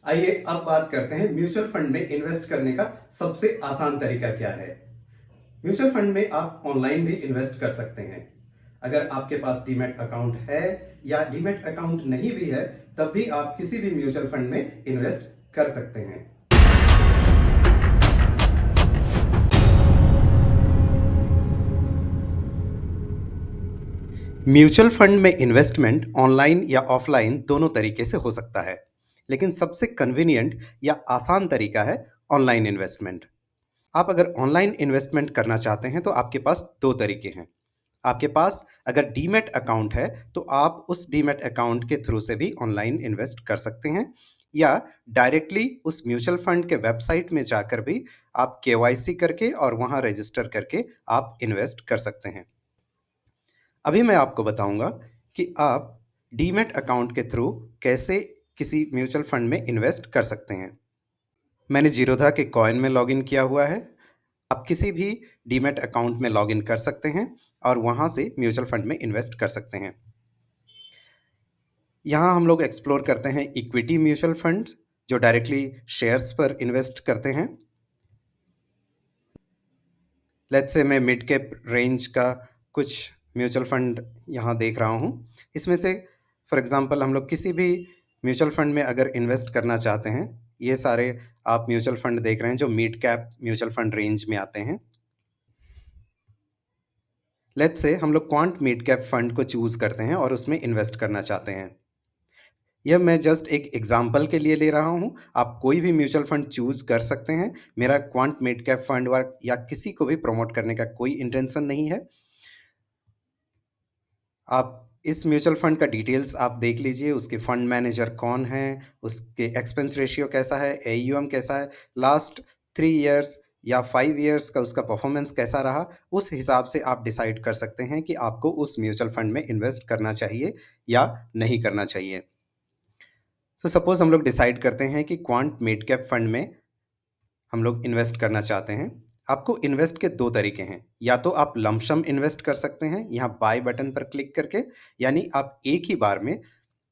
आइए अब बात करते हैं म्यूचुअल फंड में इन्वेस्ट करने का सबसे आसान तरीका क्या है। म्यूचुअल फंड में आप ऑनलाइन भी इन्वेस्ट कर सकते हैं। अगर आपके पास डीमैट अकाउंट है या डीमैट अकाउंट नहीं भी है, तब भी आप किसी भी म्यूचुअल फंड में इन्वेस्ट कर सकते हैं। म्यूचुअल फंड में इन्वेस्टमेंट ऑनलाइन या ऑफलाइन दोनों तरीके से हो सकता है, लेकिन सबसे कन्वीनियंट या आसान तरीका है ऑनलाइन इन्वेस्टमेंट। आप अगर ऑनलाइन इन्वेस्टमेंट करना चाहते हैं तो आपके पास दो तरीके हैं। आपके पास अगर डीमैट अकाउंट है तो आप उस डीमैट अकाउंट के थ्रू से भी ऑनलाइन इन्वेस्ट कर सकते हैं, या डायरेक्टली उस म्यूचुअल फंड के वेबसाइट में जाकर भी आप केवाईसी करके और वहां रजिस्टर करके आप इन्वेस्ट कर सकते हैं। अभी मैं आपको बताऊंगा कि आप डीमैट अकाउंट के थ्रू कैसे किसी म्यूचुअल फंड में इन्वेस्ट कर सकते हैं। मैंने जीरोधा के कॉइन में लॉगिन किया हुआ है। आप किसी भी डीमैट अकाउंट में लॉगिन कर सकते हैं और वहां से म्यूचुअल फंड में इन्वेस्ट कर सकते हैं। यहाँ हम लोग एक्सप्लोर करते हैं इक्विटी म्यूचुअल फंड, जो डायरेक्टली शेयर्स पर इन्वेस्ट करते हैं। लेट्स से मैं मिड कैप रेंज का कुछ म्यूचुअल फंड यहाँ देख रहा हूँ। इसमें से फॉर एग्जांपल हम लोग किसी भी म्यूचुअल फंड में अगर इन्वेस्ट करना चाहते हैं, ये सारे आप म्यूचुअल फंड देख रहे हैं जो mid cap mutual fund range में आते हैं। लेट्स से हम लोग क्वांट मिड कैप फंड को चूज़ करते हैं और उसमें इन्वेस्ट करना चाहते हैं। यह मैं जस्ट एक एग्जांपल के लिए ले रहा हूँ। आप कोई भी म्यूचुअल फंड चूज़ कर सकते हैं। मेरा quant mid cap fund work या किसी को भी प्रमोट करने का कोई इंटेंशन नहीं है। आप इस म्यूचुअल फंड का डिटेल्स आप देख लीजिए, उसके फंड मैनेजर कौन है, उसके एक्सपेंस रेशियो कैसा है, एईएम कैसा है, लास्ट 3 इयर्स या 5 इयर्स का उसका परफॉर्मेंस कैसा रहा, उस हिसाब से आप डिसाइड कर सकते हैं कि आपको उस म्यूचुअल फंड में इन्वेस्ट करना चाहिए या नहीं करना चाहिए। तो सपोज़ हम लोग डिसाइड करते हैं कि क्वांट मिड कैप फंड में हम लोग इन्वेस्ट करना चाहते हैं। आपको इन्वेस्ट के 2 तरीके हैं। या तो आप लमसम इन्वेस्ट कर सकते हैं, यहाँ बाय बटन पर क्लिक करके, यानी आप एक ही बार में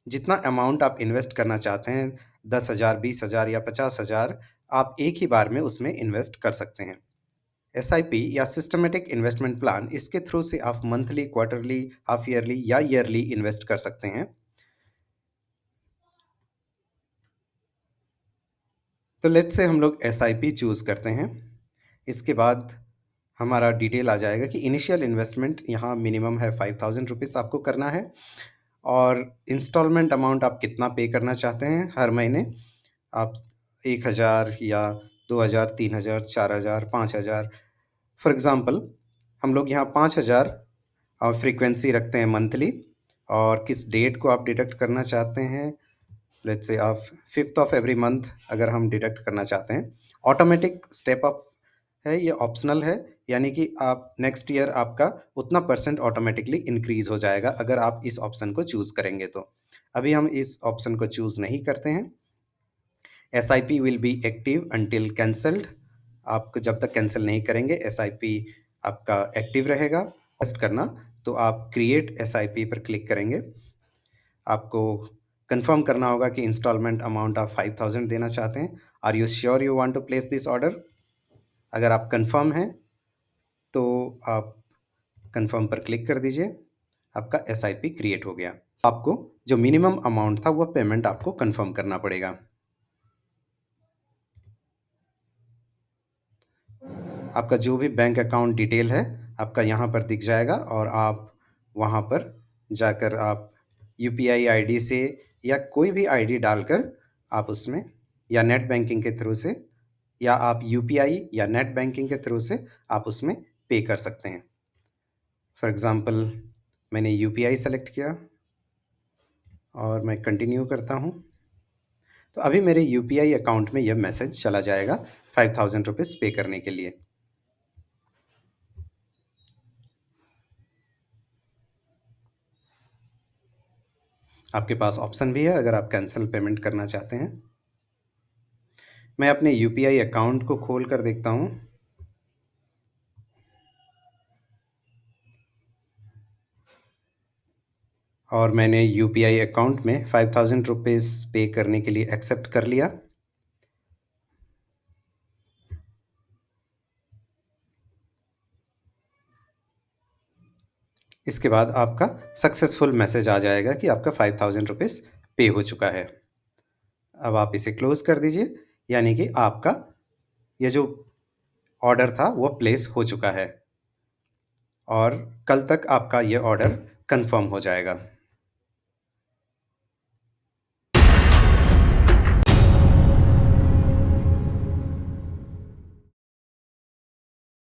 जितना अमाउंट आप इन्वेस्ट करना चाहते हैं, 10,000, 20,000 या 50,000, आप एक ही बार में उसमें इन्वेस्ट कर सकते हैं। एसआईपी या सिस्टमैटिक इन्वेस्टमेंट प्लान, इसके थ्रू से आप मंथली, क्वार्टरली, हाफ ईयरली या ईयरली इन्वेस्ट कर सकते हैं। तो लेट्स से हम लोग एसआईपी चूज़ करते हैं। इसके बाद हमारा डिटेल आ जाएगा कि इनिशियल इन्वेस्टमेंट यहाँ मिनिमम है 5,000 रुपीज़ आपको करना है, और इंस्टॉलमेंट अमाउंट आप कितना पे करना चाहते हैं हर महीने। आप 1,000 या 2,000, 3,000, 4,000, 5,000। फॉर एग्ज़ाम्पल हम लोग यहाँ 5,000 फ्रीक्वेंसी रखते हैं मंथली, और किस डेट को आप डिडक्ट करना चाहते हैं, लेट्स से आप 5th ऑफ एवरी मंथ अगर हम डिडक्ट करना चाहते हैं। ऑटोमेटिक स्टेप अप है, ये ऑप्शनल है, यानी कि आप नेक्स्ट ईयर आपका उतना परसेंट ऑटोमेटिकली इंक्रीज हो जाएगा अगर आप इस ऑप्शन को चूज़ करेंगे तो। अभी हम इस ऑप्शन को चूज़ नहीं करते हैं। SIP will be active until cancelled. आप जब तक कैंसिल नहीं करेंगे एसआईपी आपका एक्टिव रहेगा। टेस्ट करना तो आप क्रिएट एसआईपी पर क्लिक करेंगे। आपको कंफर्म करना होगा कि इंस्टॉलमेंट अमाउंट आप 5,000 देना चाहते हैं। Are you sure you want to place this order? अगर आप कंफर्म हैं तो आप कंफर्म पर क्लिक कर दीजिए। आपका एसआईपी क्रिएट हो गया। आपको जो मिनिमम अमाउंट था वह पेमेंट आपको कंफर्म करना पड़ेगा। आपका जो भी बैंक अकाउंट डिटेल है आपका यहाँ पर दिख जाएगा, और आप वहाँ पर जाकर आप यूपीआई आईडी से या कोई भी आईडी डालकर आप उसमें, या नेट बैंकिंग के थ्रू से, या आप यूपीआई या नेट बैंकिंग के थ्रू से आप उसमें पे कर सकते हैं। फॉर एग्ज़ाम्पल मैंने यूपीआई सेलेक्ट किया और मैं कंटिन्यू करता हूँ। तो अभी मेरे यूपीआई अकाउंट में यह मैसेज चला जाएगा 5,000 रुपीज़ पे करने के लिए। आपके पास ऑप्शन भी है अगर आप कैंसिल पेमेंट करना चाहते हैं। मैं अपने यूपीआई अकाउंट को खोल कर देखता हूँ। और मैंने यूपीआई अकाउंट में 5,000 रुपीज़ पे करने के लिए एक्सेप्ट कर लिया। इसके बाद आपका सक्सेसफुल मैसेज आ जाएगा कि आपका 5000 रुपीज़ पे हो चुका है। अब आप इसे क्लोज़ कर दीजिए, यानी कि आपका ये जो ऑर्डर था वो प्लेस हो चुका है और कल तक आपका ये ऑर्डर कन्फर्म हो जाएगा।